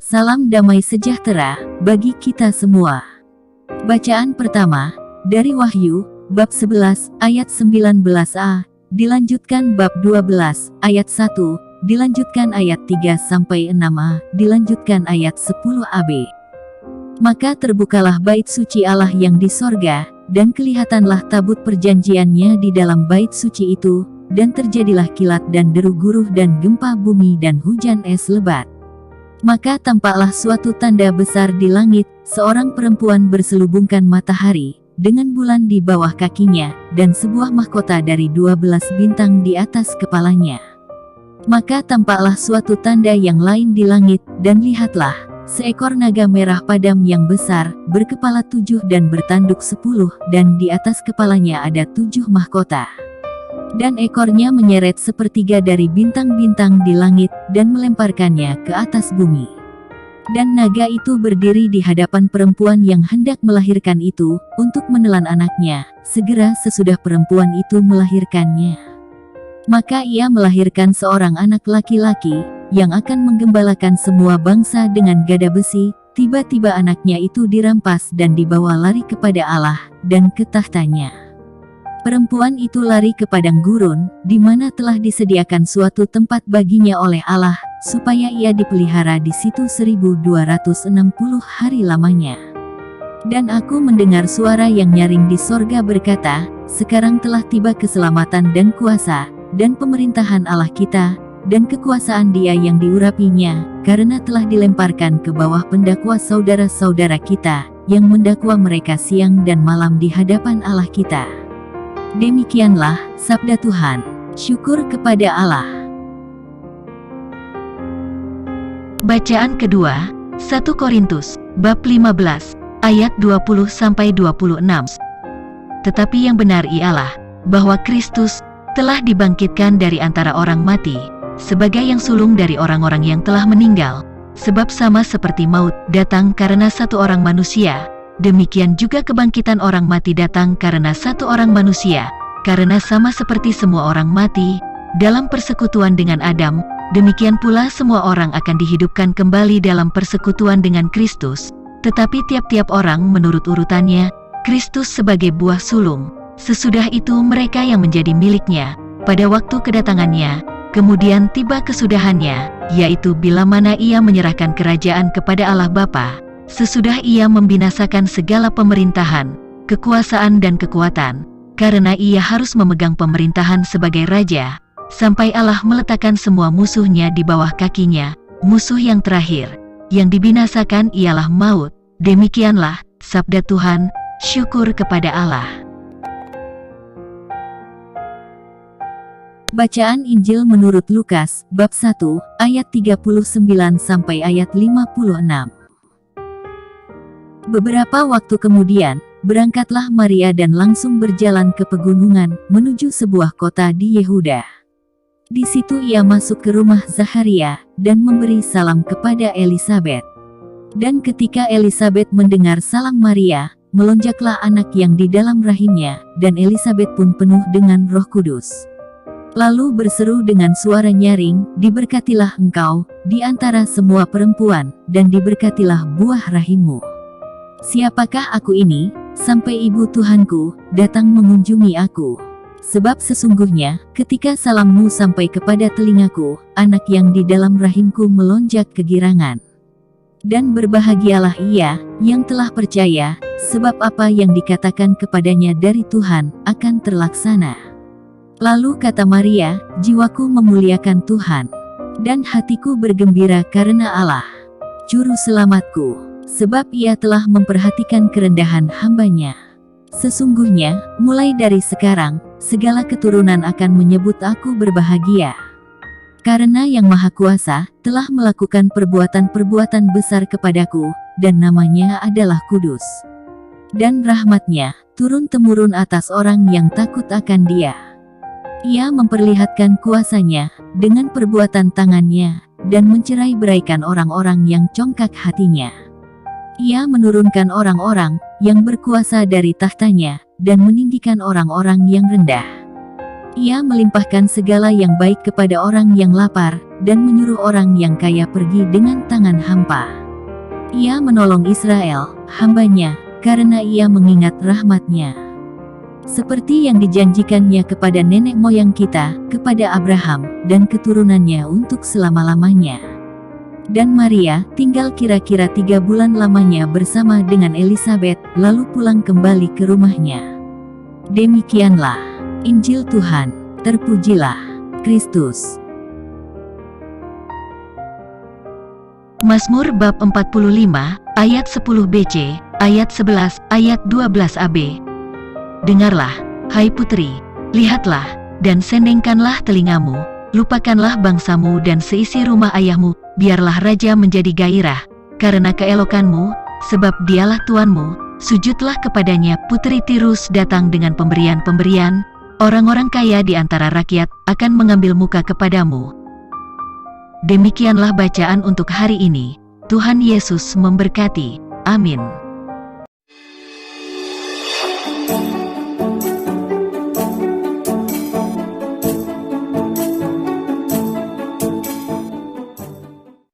Salam damai sejahtera bagi kita semua. Bacaan pertama dari Wahyu bab 11 ayat 19a, dilanjutkan bab 12 ayat 1, dilanjutkan ayat 3 sampai 6a, dilanjutkan ayat 10ab. Maka terbukalah bait suci Allah yang di sorga, dan kelihatanlah tabut perjanjiannya di dalam bait suci itu, dan terjadilah kilat dan deru guruh dan gempa bumi dan hujan es lebat. Maka tampaklah suatu tanda besar di langit, seorang perempuan berselubungkan matahari, dengan bulan di bawah kakinya, dan sebuah mahkota dari 12 bintang di atas kepalanya. Maka tampaklah suatu tanda yang lain di langit, dan lihatlah, seekor naga merah padam yang besar, berkepala 7 dan bertanduk 10, dan di atas kepalanya ada 7 mahkota. Dan ekornya menyeret sepertiga dari bintang-bintang di langit, dan melemparkannya ke atas bumi. Dan naga itu berdiri di hadapan perempuan yang hendak melahirkan itu, untuk menelan anaknya, segera sesudah perempuan itu melahirkannya. Maka ia melahirkan seorang anak laki-laki, yang akan menggembalakan semua bangsa dengan gada besi. Tiba-tiba anaknya itu dirampas dan dibawa lari kepada Allah, dan ke tahtanya. Perempuan itu lari ke padang gurun, di mana telah disediakan suatu tempat baginya oleh Allah, supaya ia dipelihara di situ 1260 hari lamanya. Dan aku mendengar suara yang nyaring di sorga berkata, sekarang telah tiba keselamatan dan kuasa, dan pemerintahan Allah kita, dan kekuasaan Dia yang diurapinya, karena telah dilemparkan ke bawah pendakwa saudara-saudara kita, yang mendakwa mereka siang dan malam di hadapan Allah kita. Demikianlah sabda Tuhan. Syukur kepada Allah. Bacaan kedua, 1 Korintus, bab 15, ayat 20-26. Tetapi yang benar ialah, bahwa Kristus telah dibangkitkan dari antara orang mati, sebagai yang sulung dari orang-orang yang telah meninggal. Sebab sama seperti maut datang karena satu orang manusia, demikian juga kebangkitan orang mati datang karena satu orang manusia. Karena sama seperti semua orang mati dalam persekutuan dengan Adam, demikian pula semua orang akan dihidupkan kembali dalam persekutuan dengan Kristus. Tetapi tiap-tiap orang menurut urutannya, Kristus sebagai buah sulung, sesudah itu mereka yang menjadi miliknya, pada waktu kedatangannya, kemudian tiba kesudahannya, yaitu bila mana ia menyerahkan kerajaan kepada Allah Bapa, sesudah ia membinasakan segala pemerintahan, kekuasaan dan kekuatan, karena ia harus memegang pemerintahan sebagai raja, sampai Allah meletakkan semua musuhnya di bawah kakinya. Musuh yang terakhir, yang dibinasakan ialah maut. Demikianlah sabda Tuhan. Syukur kepada Allah. Bacaan Injil menurut Lukas, bab 1, ayat 39 sampai ayat 56. Beberapa waktu kemudian, berangkatlah Maria dan langsung berjalan ke pegunungan, menuju sebuah kota di Yehuda. Di situ ia masuk ke rumah Zakharia, dan memberi salam kepada Elisabet. Dan ketika Elisabet mendengar salam Maria, melonjaklah anak yang di dalam rahimnya, dan Elisabet pun penuh dengan Roh Kudus. Lalu berseru dengan suara nyaring, diberkatilah engkau, di antara semua perempuan, dan diberkatilah buah rahimmu. Siapakah aku ini, sampai ibu Tuhanku datang mengunjungi aku? Sebab sesungguhnya, ketika salammu sampai kepada telingaku, anak yang di dalam rahimku melonjak kegirangan. Dan berbahagialah ia, yang telah percaya, sebab apa yang dikatakan kepadanya dari Tuhan, akan terlaksana. Lalu kata Maria, jiwaku memuliakan Tuhan, dan hatiku bergembira karena Allah, Juru Selamatku. Sebab ia telah memperhatikan kerendahan hamba-Nya. Sesungguhnya, mulai dari sekarang, segala keturunan akan menyebut aku berbahagia. Karena Yang Maha Kuasa telah melakukan perbuatan-perbuatan besar kepadaku, dan namanya adalah kudus. Dan rahmat-Nya turun-temurun atas orang yang takut akan Dia. Ia memperlihatkan kuasa-Nya dengan perbuatan tangan-Nya, dan mencerai-beraikan orang-orang yang congkak hatinya. Ia menurunkan orang-orang yang berkuasa dari tahtanya, dan meninggikan orang-orang yang rendah. Ia melimpahkan segala yang baik kepada orang yang lapar, dan menyuruh orang yang kaya pergi dengan tangan hampa. Ia menolong Israel, hamba-Nya, karena Ia mengingat rahmat-Nya. Seperti yang dijanjikannya kepada nenek moyang kita, kepada Abraham, dan keturunannya untuk selama-lamanya. Dan Maria tinggal kira-kira 3 bulan lamanya bersama dengan Elisabet, lalu pulang kembali ke rumahnya. Demikianlah Injil Tuhan, terpujilah Kristus. Mazmur bab 45, ayat 10 BC, ayat 11, ayat 12 AB. Dengarlah, hai putri, lihatlah, dan sendengkanlah telingamu, lupakanlah bangsamu dan seisi rumah ayahmu, biarlah raja menjadi gairah, karena keelokanmu, sebab dialah Tuanmu, sujudlah kepadanya. Putri Tirus datang dengan pemberian-pemberian, orang-orang kaya di antara rakyat akan mengambil muka kepadamu. Demikianlah bacaan untuk hari ini. Tuhan Yesus memberkati. Amin.